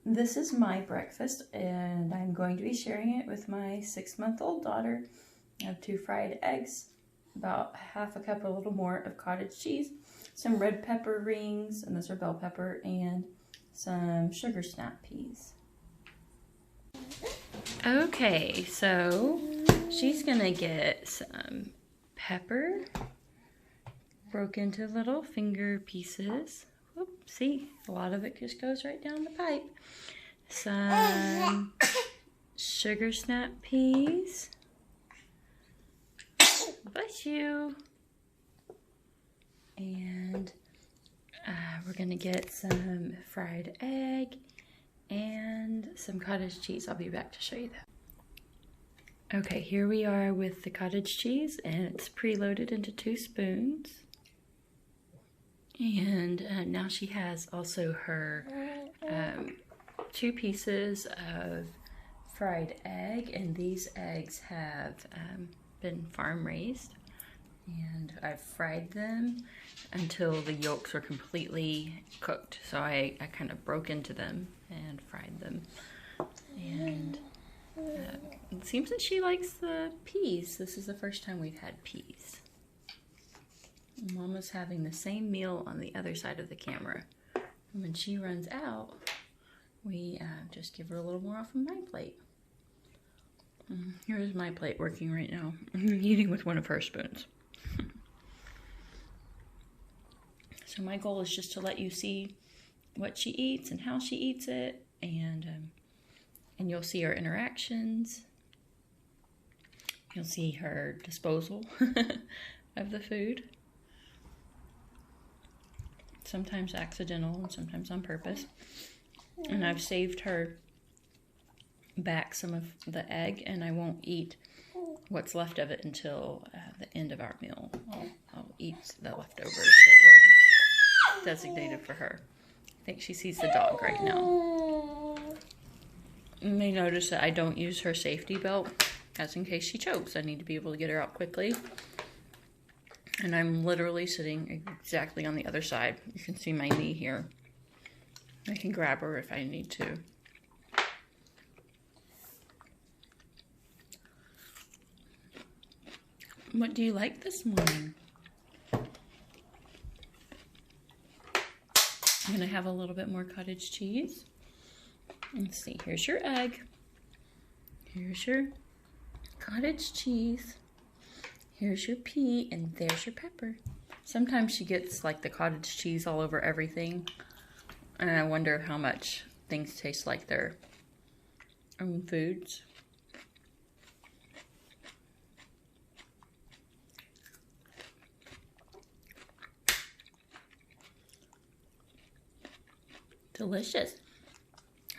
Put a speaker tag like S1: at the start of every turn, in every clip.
S1: This is my breakfast, and I'm going to be sharing it with my 6-month-old daughter. I have 2 fried eggs, about half a cup, a little more, of cottage cheese, some red pepper rings, and those are bell pepper, and some sugar snap peas. Okay, so she's gonna get some pepper, broke into little finger pieces. Whoop, see, a lot of it just goes right down the pipe. Some sugar snap peas. Bless you. And we're gonna get some fried egg and some cottage cheese. I'll be back to show you that. Okay, here we are with the cottage cheese, and it's preloaded into 2 spoons. And now she has also her 2 pieces of fried egg, and these eggs have been farm raised, and I've fried them until the yolks are completely cooked. So I kind of broke into them and fried them, and it seems that she likes the peas. This is the first time we've had peas. Mama's having the same meal on the other side of the camera. And when she runs out, we just give her a little more off of my plate. Here's my plate working right now. I'm eating with one of her spoons. So my goal is just to let you see what she eats and how she eats it, and you'll see our interactions. You'll see her disposal of the food. Sometimes accidental and sometimes on purpose. And I've saved her back some of the egg, and I won't eat what's left of it until the end of our meal. I'll eat the leftovers that were designated for her. I think she sees the dog right now. You may notice that I don't use her safety belt, as in case she chokes. I need to be able to get her out quickly. And I'm literally sitting exactly on the other side. You can see my knee here. I can grab her if I need to. What do you like this morning? I'm gonna have a little bit more cottage cheese. Let's see, here's your egg. Here's your cottage cheese. Here's your pea, and there's your pepper. Sometimes she gets like the cottage cheese all over everything, and I wonder how much things taste like their own foods. Delicious.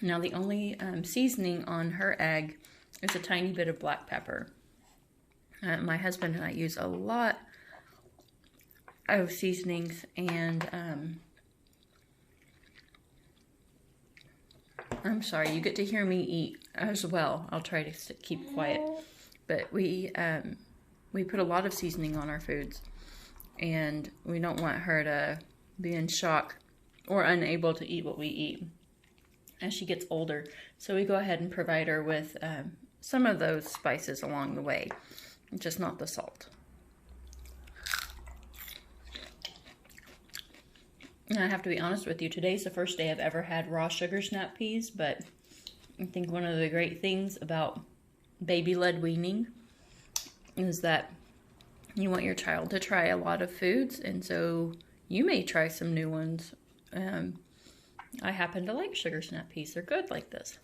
S1: Now the only seasoning on her egg is a tiny bit of black pepper. My husband and I use a lot of seasonings, and I'm sorry, you get to hear me eat as well. I'll try to keep quiet. But we put a lot of seasoning on our foods, and we don't want her to be in shock or unable to eat what we eat as she gets older. So we go ahead and provide her with some of those spices along the way, just not the salt. And I have to be honest with you, today's the first day I've ever had raw sugar snap peas, but I think one of the great things about baby-led weaning is that you want your child to try a lot of foods, and so you may try some new ones. I happen to like sugar snap peas. They're good like this.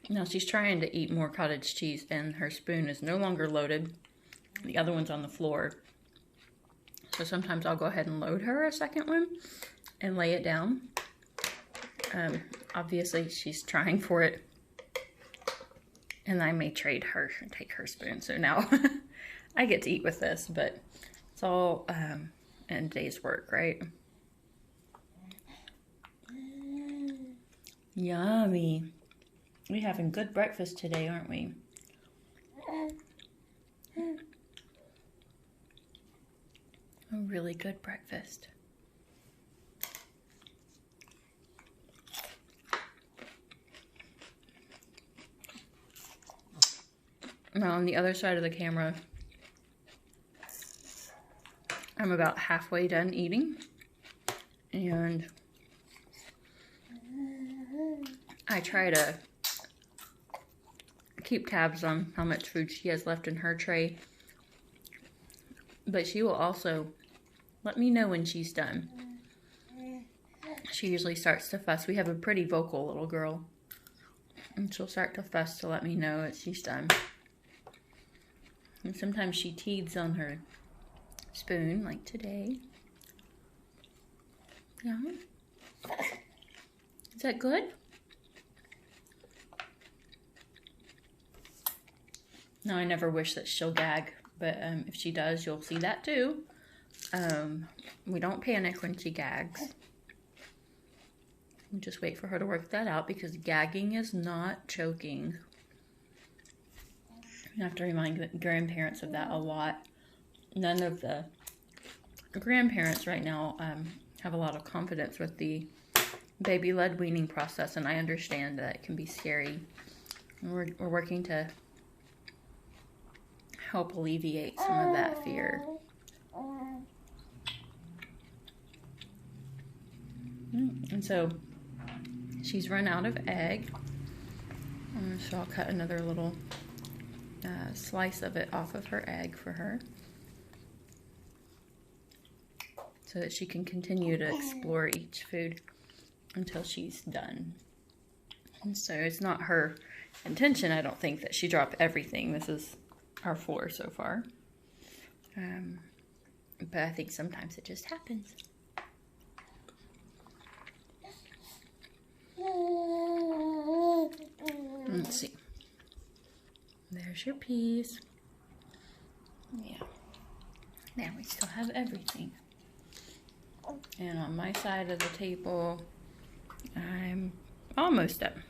S1: Now she's trying to eat more cottage cheese, and her spoon is no longer loaded. The other one's on the floor. So sometimes I'll go ahead and load her a second one and lay it down. Obviously she's trying for it, and I may trade her and take her spoon. So now I get to eat with this, but it's all in a day's work, right? Yummy. We're having good breakfast today, aren't we? A really good breakfast. On the other side of the camera, I'm about halfway done eating, and I try to keep tabs on how much food she has left in her tray, but she will also let me know when she's done. She usually starts to fuss. We have a pretty vocal little girl, and she'll start to fuss to let me know that she's done. And sometimes she teethes on her spoon, like today. Yeah. Is that good? No, I never wish that she'll gag, but if she does, you'll see that too. We don't panic when she gags. We just wait for her to work that out, because gagging is not choking. You have to remind grandparents of that a lot. None of the grandparents right now have a lot of confidence with the baby-led weaning process, and I understand that it can be scary. We're working to help alleviate some of that fear. And so she's run out of egg, so I'll cut another little slice of it off of her egg for her, so that she can continue to explore each food until she's done. And so it's not her intention, I don't think, that she drop everything. This is our 4 so far. But I think sometimes it just happens. Let's see. There's your piece. Yeah. Now we still have everything. And on my side of the table, I'm almost done.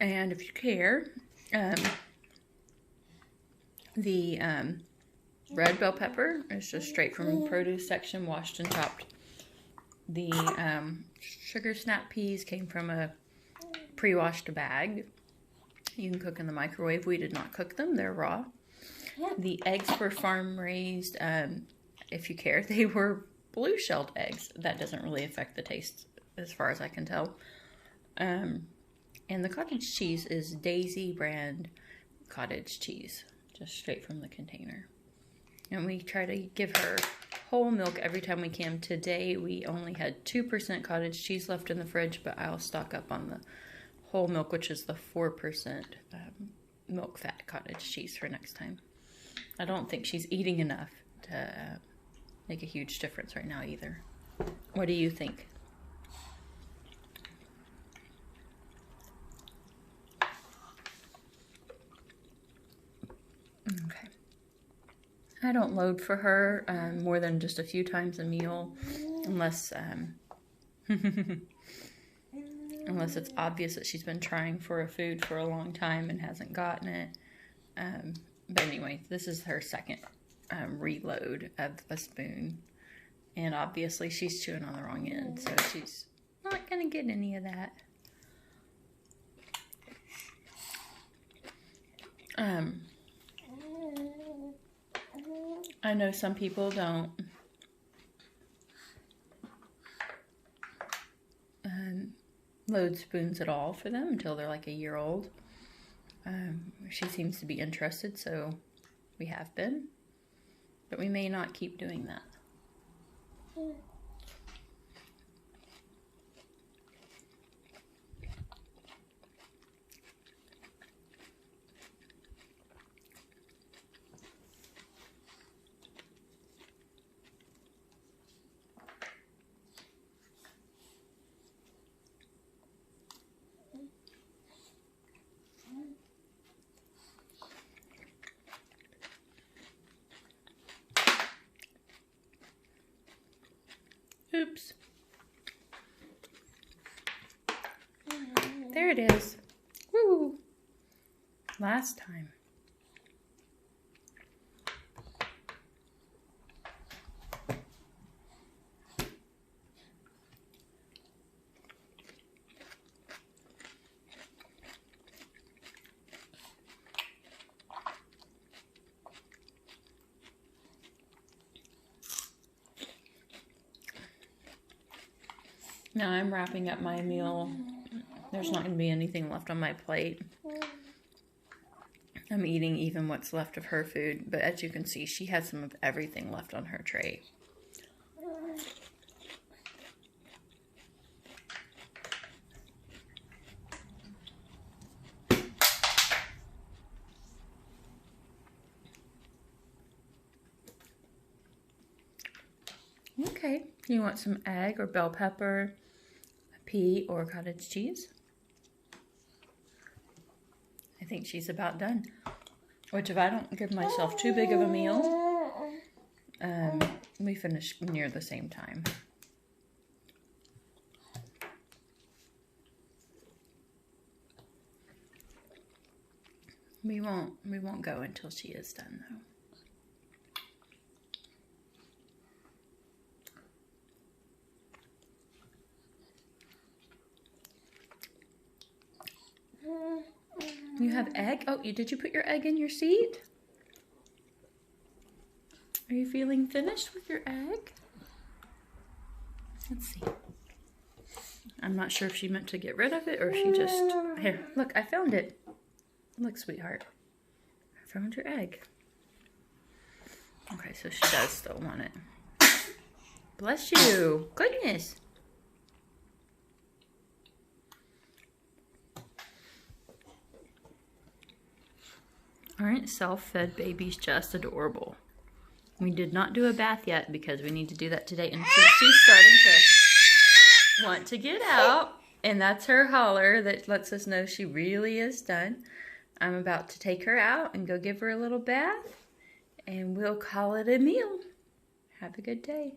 S1: And if you care, the red bell pepper is just straight from the produce section, washed and chopped. The sugar snap peas came from a pre-washed bag. You can cook in the microwave. We did not cook them. They're raw. The eggs were farm raised. If you care, they were blue-shelled eggs. That doesn't really affect the taste as far as I can tell. And the cottage cheese is Daisy brand cottage cheese, just straight from the container. And we try to give her whole milk every time we can. Today we only had 2% cottage cheese left in the fridge, but I'll stock up on the whole milk, which is the 4% milk fat cottage cheese for next time. I don't think she's eating enough to make a huge difference right now either. What do you think? Okay. I don't load for her more than just a few times a meal, unless unless it's obvious that she's been trying for a food for a long time and hasn't gotten it. But anyway, this is her second reload of a spoon, and obviously she's chewing on the wrong end, so she's not gonna get any of that. I know some people don't load spoons at all for them until they're like a year old. She seems to be interested, so we have been. But we may not keep doing that. Oops. There it is. Woo! Last time. Now I'm wrapping up my meal. There's not going to be anything left on my plate. I'm eating even what's left of her food, but as you can see, she has some of everything left on her tray. Okay, you want some egg or bell pepper, pea, or cottage cheese? I think she's about done. Which if I don't give myself too big of a meal, we finish near the same time. We won't go until she is done though. You have egg? Oh, did you put your egg in your seat? Are you feeling finished with your egg? Let's see. I'm not sure if she meant to get rid of it or if she just... Here, look, I found it. Look, sweetheart. I found your egg. Okay, so she does still want it. Bless you. Goodness. Aren't self-fed babies just adorable? We did not do a bath yet because we need to do that today. And she's starting to want to get out. And that's her holler that lets us know she really is done. I'm about to take her out and go give her a little bath. And we'll call it a meal. Have a good day.